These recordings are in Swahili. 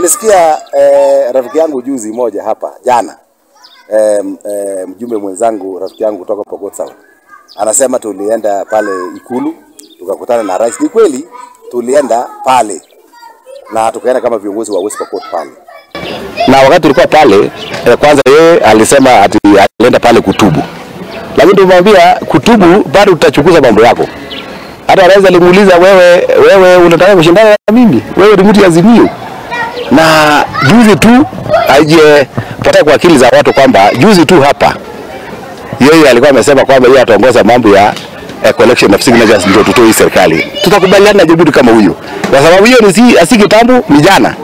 Nilisikia rafiki yangu juzi moja hapa jana, mjumbe mwenzangu rafiki yangu kutoka Pokot South anasema tulienda pale Ikulu tukakutana na rais. Ni kweli tulienda pale na tukaenda kama viongozi wa West Pokot pale, na wakati tulikuwa pale kwanza yeye alisema ati alienda pale kutubu, lakini tumwambia kutubu bado tutachunguza mambo yako. Hata rais alimuuliza, wewe unataka kushindana na mimi? Wewe ni mtu Azimio. Na juzi tu aje pata kwa akili za watu kwamba juzi tu hapa yeye alikuwa amesema kwamba yeye ataongoza mambo ya collection of signatures ndio tutoe serikali. Tutakubaliana na jibu kama huyo, kwa sababu hiyo ni asikitambo ni jana.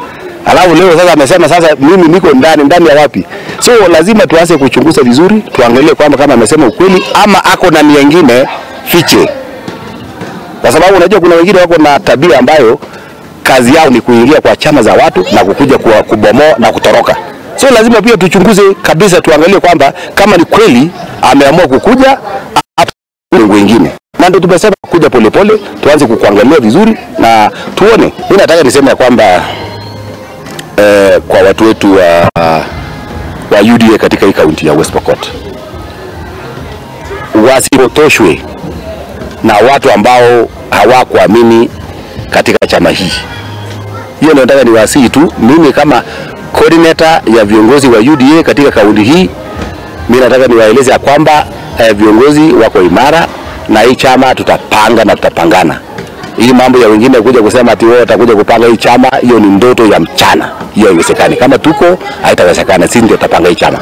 Alafu leo sasa amesema sasa mimi niko ndani ya wapi? So lazima tuanze kuchunguza vizuri, tuangalie kwamba kama amesema ukweli ama ako na nia nyingine fiche. Kwa sababu unajua kuna wengine wako na tabia ambayo kazi yao ni kuingia kwa chama za watu na kukuja kubomoa na kutoroka. So lazima pia tuchunguze kabisa, tuangalie kwamba kama ni kweli ameamua kukuja au wengine. Na ndio tumesema kuja polepole, tuanze kuangalia vizuri na tuone. Mimi nataka niseme ya kwamba kwa watu wetu wa UDA katika hii kaunti ya West Pokot wasipotoshwe na watu ambao hawakuamini katika chama hii. Hiyo ndio nataka niwasihi tu. Mimi kama coordinator ya viongozi wa UDA katika kaunti hii, mimi nataka niwaeleze ya kwamba viongozi wako imara na hii chama tutapanga na tutapangana. Hii mambo ya wengine kuja kusema ati wao watakuja kupanga hii chama, hiyo ni ndoto ya mchana. Hiyo haiwezekani. Kama tuko haitawezekana, sisi ndio tutapanga hii chama.